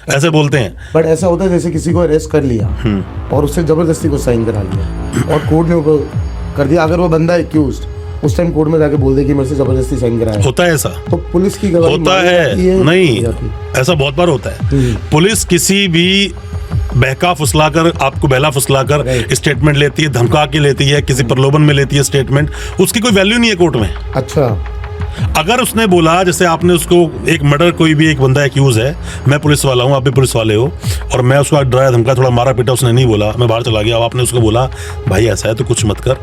ऐसे बोलते हैं। बट ऐसा होता है जैसे किसी को अरेस्ट कर लिया और उससे जबरदस्ती को साइन करा लिया और कोर्ट ने वो कर दिया, अगर वो बंदा एक्यूज्ड उस टाइम कोर्ट में जाके बोल दे कि मेरे से जबरदस्ती साइन कराया, होता है ऐसा? तो पुलिस की गवाही होता है नहीं, ऐसा बहुत बार होता है। पुलिस किसी भी बहका फुसलाकर, आपको बहला फुसलाकर स्टेटमेंट लेती है, धमका के लेती है, किसी प्रलोभन में लेती है स्टेटमेंट, उसकी कोई वैल्यू नहीं है कोर्ट में। अच्छा, अगर उसने बोला, जैसे आपने उसको एक मर्डर, कोई भी एक बंदा एक्यूज है, मैं पुलिस वाला हूँ, आप भी पुलिस वाले हो, और मैं उसको डराया धमका, थोड़ा मारा पीटा, उसने नहीं बोला, मैं बाहर चला गया, अब आपने उसको बोला भाई ऐसा है तो कुछ मत कर,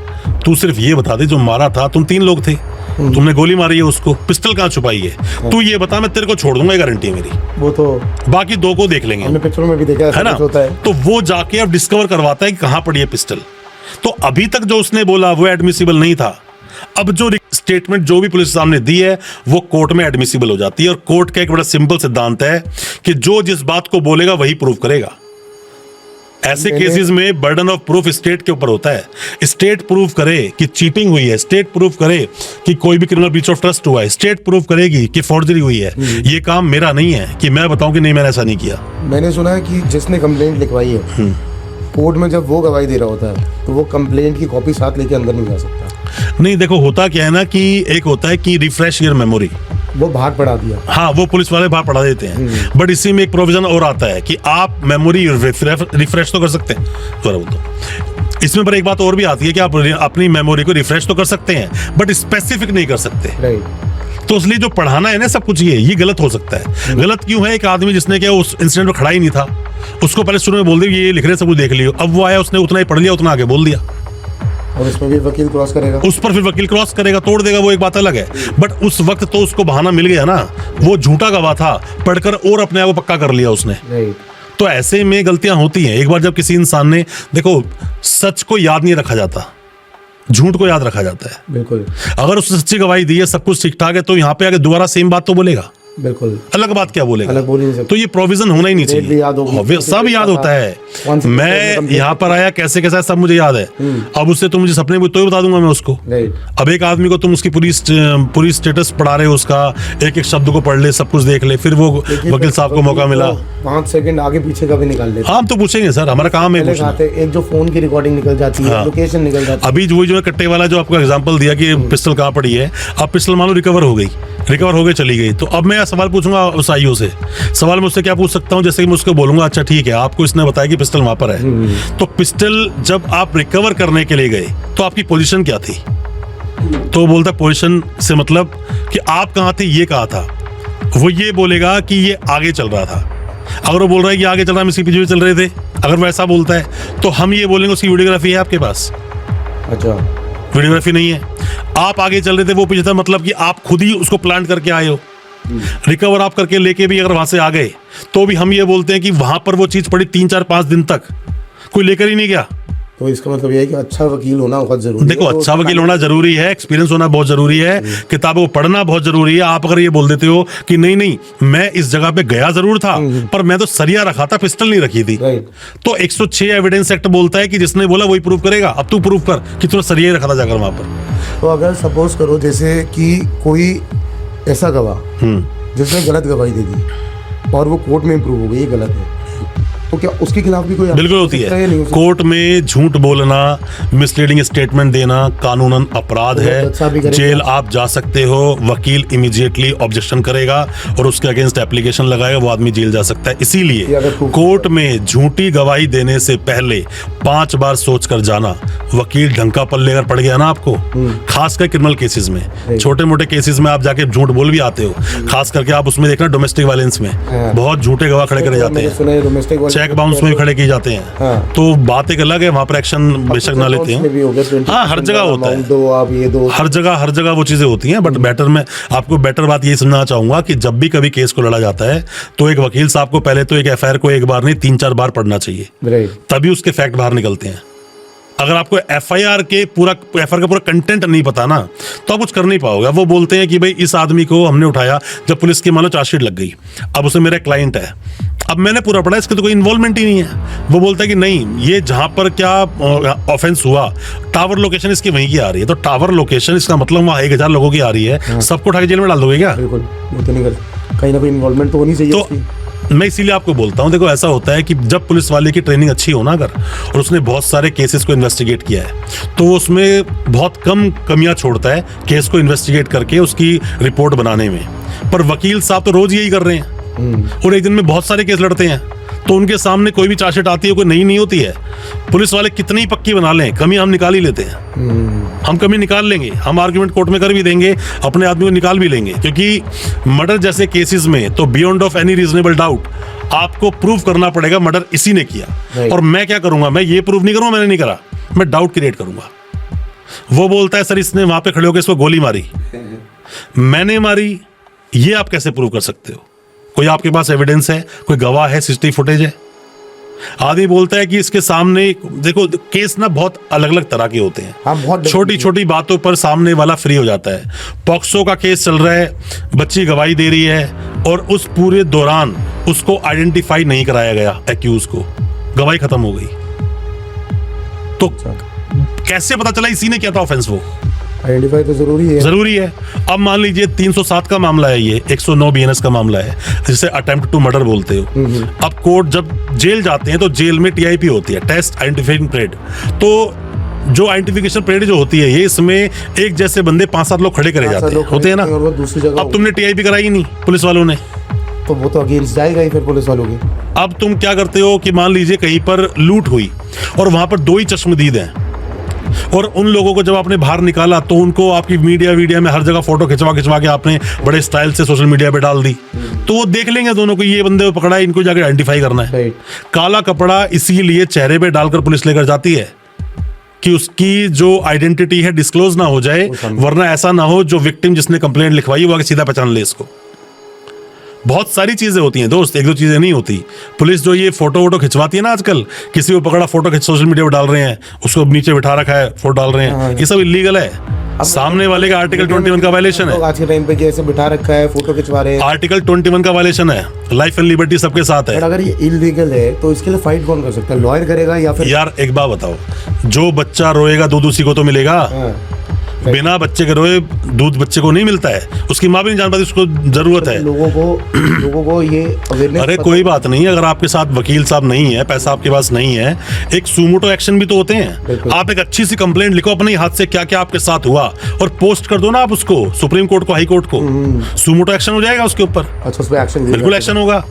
तू सिर्फ ये बता दे जो मारा था, तुम 3 लोग थे, तुमने गोली मारी है उसको, पिस्टल कहाँ छुपाई है, तू ये बता, मैं तेरे को छोड़ दूंगा, गारंटी है मेरी। वो तो बाकी 2 को देख लेंगे, हमने पिक्चरों में भी देखा है ना। होता है। तो वो जाके अब डिस्कवर करवाता है कि कहाँ पड़ी है पिस्टल। तो अभी तक जो उसने बोला वो एडमिसिबल नहीं था, अब जो स्टेटमेंट जो भी पुलिस सामने दी है वो कोर्ट में एडमिसिबल हो जाती है। और कोर्ट का एक बड़ा सिंपल सिद्धांत है कि जो जिस बात को बोलेगा वही प्रूव करेगा। ऐसे केसेस में बर्डन ऑफ प्रूफ स्टेट के ऊपर होता है। स्टेट प्रूव करे कि चीटिंग हुई है, स्टेट प्रूव करे कि कोई भी क्रिमिनल ब्रीच ऑफ ट्रस्ट हुआ है, स्टेट प्रूव करेगी कि फोर्जरी हुई है। ये काम मेरा नहीं है कि मैं बताऊं कि नहीं मैंने ऐसा नहीं किया। मैंने सुना है कि जिसने कंप्लेंट लिखवाई है कोर्ट में जब वो गवाही दे रहा होता है तो वो कंप्लेंट की कॉपी साथ लेके अंदर नहीं जा सकता। नहीं, देखो होता क्या है ना कि एक होता है कि रिफ्रेश योर मेमोरी, वो बाहर पढ़ा दिया, हाँ वो पुलिस वाले बाहर पढ़ा देते हैं, बट इसी में एक प्रोविजन और आता है कि आप मेमोरी रिफ्रेश तो कर सकते हैं। तो इसमें पर एक बात और भी आती है कि आप अपनी मेमोरी को रिफ्रेश तो कर सकते हैं बट स्पेसिफिक नहीं कर सकते। राइट। तो इसलिए जो पढ़ाना है ना सब कुछ ये गलत हो सकता है। गलत क्यों है? एक आदमी जिसने क्या उस इंसिडेंट में खड़ा ही नहीं था, उसको पहले शुरू में बोल दिया ये लिख रहे सब कुछ देख लियो, अब वो आया उसने उतना ही पढ़ लिया, उतना आगे बोल दिया, और उसमें भी वकील क्रॉस करेगा, उस पर फिर वकील क्रॉस करेगा, तोड़ देगा, वो एक बात अलग है। बट उस वक्त तो उसको बहाना मिल गया ना, वो झूठा गवाह था, पढ़कर और अपने आप को पक्का कर लिया उसने। तो ऐसे में गलतियां होती हैं। एक बार जब किसी इंसान ने, देखो सच को याद नहीं रखा जाता, झूठ को याद रखा जाता है। बिल्कुल। अगर उसने सच्ची गवाही दी है, सब कुछ ठीक ठाक है, तो यहाँ पे आगे दोबारा सेम बात तो बोलेगा, बिल्कुल अलग बात क्या बोलेगा, अलग बोल नहीं सकते। तो ये प्रोविजन होना ही नहीं चाहिए। सब याद होता है। मैं यहाँ पर आया कैसे कैसा सब मुझे याद है। अब उससे तुम मुझे सपने में तो ही बता दूंगा मैं उसको। अब एक आदमी को तुम उसकी पूरी स्टेटस पढ़ा रहे हो, उसका एक एक शब्द को पढ़ ले, सब कुछ देख ले, फिर वो वकील साहब को मौका मिला 5 सेकंड आगे पीछे का भी निकाल ले। हम तो पूछेंगे सर, हमारा काम है पूछना। एक जो फोन की रिकॉर्डिंग निकल जाती है, लोकेशन निकल जाती है। अभी वही जो कट्टे वाला जो आपको एग्जांपल दिया कि पिस्टल कहाँ पड़ी है, अब पिस्टल मान लो रिकवर हो गई चली गई, तो अब मैं सवाल पूछूंगा उस आईओ से। सवाल मुझसे क्या पूछ सकता हूँ, जैसे कि मैं उसको बोलूंगा अच्छा ठीक है आपको इसने बताया कि पिस्टल वहां पर है, तो पिस्टल जब आप रिकवर करने के लिए गए तो आपकी पोजीशन क्या थी? तो बोलता पोजीशन से मतलब कि आप कहाँ थे ये कहा था, वो ये बोलेगा कि ये आगे चल रहा था। अगर वो बोल रहा है कि आगे चल रहा है, हम इसके पीछे चल रहे थे, अगर वो ऐसा बोलता है तो हम ये बोलेंगे उसकी वीडियोग्राफी है आपके पास? अच्छा, वीडियोग्राफी नहीं है। आप आगे चल रहे थे, वो पीछे था, मतलब कि आप खुद ही उसको प्लान करके आए हो। रिकवर आप करके लेके भी अगर वहां से आ गए तो भी हम ये बोलते हैं कि वहां पर वो चीज पड़ी 3 4 5 दिन तक कोई लेकर ही नहीं गया। तो इसका मतलब ये है कि अच्छा वकील होना बहुत जरूरी है। देखो अच्छा वकील होना जरूरी है, एक्सपीरियंस होना बहुत जरूरी है, किताबों को पढ़ना बहुत जरूरी है। आप अगर ये बोल देते हो कि नहीं मैं इस जगह पे गया जरूर था पर मैं तो सरिया रखा था, पिस्टल नहीं रखी थी, तो 106 एविडेंस एक्ट बोलता है कि जिसने बोला वही प्रूव करेगा। अब तू प्रूव कर कि तूने सरिया रखा था जाकर वहां पर। तो अगर सपोज करो जैसे कि कोई ऐसा गवाह जिसने गलत गवाही दे दी और वो कोर्ट में प्रूव हो गई ये गलत है, तो क्या उसके खिलाफ भी कोई बिल्कुल होती है। कोर्ट में झूठ बोलना, मिसलीडिंग स्टेटमेंट देना कानूनन अपराध है, जेल आप जा सकते हो। वकील इमीडिएटली ऑब्जेक्शन करेगा और उसके अगेंस्ट एप्लीकेशन लगाएगा, वो आदमी जेल जा सकता है। इसीलिए कोर्ट में झूठी गवाही देने से पहले 5 बार सोच कर जाना। वकील ढंका पल्ले अगर पड़ गया ना आपको, खासकर क्रिमिनल केसेस में, छोटे मोटे केसेस में आप जाके झूठ बोल भी आते हो, खास करके आप उसमें देखना डोमेस्टिक वायलेंस में बहुत झूठे गवाह खड़े करे जाते हैं, चेक बाउंस में खड़े किए जाते हैं। तो बात एक अलग है, वहां पर एक्शन बेशक ना लेते हैं। हाँ हर जगह होता है, हर जगह वो चीजें होती हैं। बट बेटर में आपको बेटर बात ये समझना चाहूंगा कि जब भी कभी केस को लड़ा जाता है तो एक वकील साहब को पहले तो एक एफआईआर को एक बार नहीं 3 4 बार पढ़ना चाहिए, तभी उसके फैक्ट बाहर निकलते हैं। अगर आपको एफआईआर का पूरा कंटेंट नहीं पता ना तो आप कुछ कर नहीं पाओगे। वो बोलते हैं कि भाई इस आदमी को हमने उठाया जब पुलिस की मान लो चार्जशीट लग गई, अब उसे मेरा क्लाइंट है, अब मैंने पूरा पढ़ा, इसके तो कोई इन्वॉल्वमेंट ही नहीं है। वो बोलता है कि नहीं ये जहां पर क्या ऑफेंस हुआ, टावर लोकेशन इसकी वहीं की आ रही है, तो टावर लोकेशन इसका मतलब वहां 1000 लोगों की आ रही है, सबको उठा के जेल में डाल दोगे क्या? बिल्कुल, वो तो नहीं कर, कहीं ना कहीं इन्वॉल्वमेंट तो होनी चाहिए। मैं इसीलिए आपको बोलता हूँ, देखो ऐसा होता है कि जब पुलिस वाले की ट्रेनिंग अच्छी हो ना अगर, और उसने बहुत सारे केसेस को इन्वेस्टिगेट किया है, तो वो उसमें बहुत कम कमियां छोड़ता है केस को इन्वेस्टिगेट करके उसकी रिपोर्ट बनाने में। पर वकील साहब तो रोज यही कर रहे हैं और एक दिन में बहुत सारे केस लड़ते हैं, तो उनके सामने कोई भी चार्जशीट आती है कोई नई नहीं होती है। पुलिस वाले कितनी ही पक्की बना लें, कमी हम निकाल ही लेते हैं। हम कमी निकाल लेंगे, हम आर्गुमेंट कोर्ट में कर भी देंगे, अपने आदमी को निकाल भी लेंगे, क्योंकि मर्डर जैसे केसेस में तो beyond of any reasonable doubt आपको प्रूव करना पड़ेगा मर्डर इसी ने किया। और मैं क्या करूंगा, मैं ये प्रूव नहीं करूंगा मैंने नहीं करा, मैं डाउट क्रिएट करूंगा। वो बोलता है सर इसने वहां पे खड़े होकर इसको गोली मारी, मैंने मारी, ये आप कैसे प्रूव कर सकते हो? कोई आपके पास एविडेंस है, कोई गवाह है, सीसीटीवी फुटेज है? आदमी बोलता है कि इसके सामने देखो, केस ना बहुत अलग अलग तरह के होते हैं। बहुत छोटी छोटी बातों पर सामने वाला फ्री हो जाता है। पॉक्सो का केस चल रहा है, बच्ची गवाही दे रही है और उस पूरे दौरान उसको आइडेंटिफाई नहीं कराया गया एक्यूज को, गवाही खत्म हो गई, तो कैसे पता चला इसी ने किया था ऑफेंस? वो आइडेंटिफाई तो जरूरी है। अब मान लीजिए 307 का मामला है, ये 109 बीएनएस का मामला है, जिसे अटेम्प्ट टू मर्डर बोलते हो। अब कोर्ट जब जेल जाते हैं तो जेल में टीआईपी होती है, टेस्ट आइडेंटिफिकेशन परेड। तो जो आइडेंटिफिकेशन परेड जो होती है, ये इसमें एक जैसे बंदे 5-7 लोग खड़े करे जाते हैं, होते हैं ना। अब तुमने टीआईपी कराई नहीं पुलिस वालों ने, तो वो तो अगेंस्ट जाएगा ही फिर पुलिस वालों की। अब तुम क्या करते हो कि मान लीजिए कहीं पर लूट हुई और वहां पर 2 ही चश्मदीद हैं, और उन लोगों को जब आपने बाहर निकाला तो उनको आपकी मीडिया में हर जगह फोटो खिंचवा के आपने बड़े स्टाइल से सोशल मीडिया पे डाल दी, तो वो देख लेंगे दोनों को, ये बंदे को पकड़ा है, इनको जाकर आइडेंटिफाई करना है। काला कपड़ा इसीलिए चेहरे पे डालकर पुलिस लेकर जाती है कि उसकी जो आइडेंटिटी है डिस्क्लोज ना हो जाए, वरना ऐसा ना हो जो विक्टिम जिसने कंप्लेंट लिखवाई वो आगे सीधा पहचान ले इसको। बहुत सारी चीजें होती हैं दोस्त, 1-2 चीजें नहीं होती। पुलिस जो ये फोटो खिंचवाती है ना आजकल, किसी को पकड़ा फोटो खिंच सोशल मीडिया पर डाल रहे हैं, उसको नीचे बिठा रखा है, फोटो डाल रहे हैं, ये सब इलीगल है। सामने वाले का आर्टिकल 21 का वायलेशन है। आज के टाइम पे जैसे बिठा रखा है, फोटो खिंचवा रहे हैं, आर्टिकल 21 का वायलेशन है, लाइफ एंड लिबर्टी सबके साथ है। अगर ये इलीगल है तो इसके लिए फाइट कौन कर सकता है? लॉयर करेगा या फिर? यार एक बात बताओ, जो बच्चा रोएगा दूध उसी को तो मिलेगा। बिना बच्चे के रोए दूध बच्चे को नहीं मिलता है, उसकी माँ भी नहीं जान पाती उसको जरूरत है। लोगों को ये अवेयरनेस। अरे कोई बात नहीं, अगर आपके साथ वकील साहब नहीं है, पैसा आपके पास नहीं है, एक सुमोटो एक्शन भी तो होते हैं। आप एक अच्छी सी कंप्लेंट लिखो अपने हाथ से, क्या क्या आपके साथ हुआ, और पोस्ट कर दो ना आप उसको सुप्रीम कोर्ट को, हाई कोर्ट को, सुमोटो एक्शन हो जाएगा उसके ऊपर। अच्छा, उस पे एक्शन? बिल्कुल एक्शन होगा।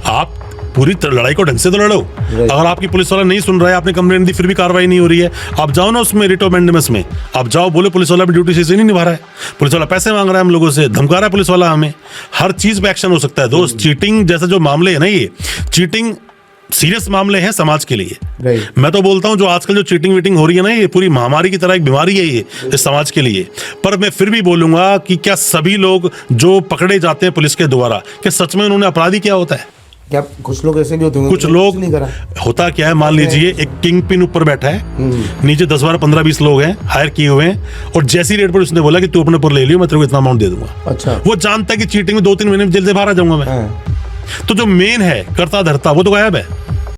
आप पूरी लड़ाई को ढंग से तो लड़ो। अगर आपकी पुलिस वाला नहीं सुन रहा है, आपने कंप्लेंट दी फिर भी कार्रवाई नहीं हो रही है, आप जाओ ना उसमें रिट ऑफ मैंडेमस में, आप जाओ, बोले पुलिस वाला भी ड्यूटी से नहीं निभा रहा है, पुलिस वाला पैसे मांग रहा है हम लोगों से, धमका रहा है पुलिस वाला हमें। हर चीज पे एक्शन हो सकता है दोस्त। चीटिंग जैसे जो मामले है ना, ये चीटिंग सीरियस मामले हैं समाज के लिए। मैं तो बोलता हूं जो आजकल जो चीटिंग वीटिंग हो रही है ना, ये पूरी महामारी की तरह एक बीमारी है ये इस समाज के लिए। पर मैं फिर भी बोलूंगा कि क्या सभी लोग जो पकड़े जाते हैं पुलिस के द्वारा, क्या सच में उन्होंने अपराधी क्या होता है? क्या कुछ लोग ऐसे भी होते हैं, कुछ लोग नहीं करा। होता क्या है, मान लीजिए एक किंग पिन ऊपर बैठा है, नीचे 10, 12, 15, 20 लोग हैं हायर किए हुए हैं, और जैसी रेट पर उसने बोला कि तू अपने ऊपर ले लियो, मैं तेरे को इतना अमाउंट दे दूंगा। अच्छा, वो जानता है कि चीटिंग में 2-3 महीने में जेल से बाहर आ जाऊंगा मैं। तो जो मेन है करता धरता वो तो गायब है।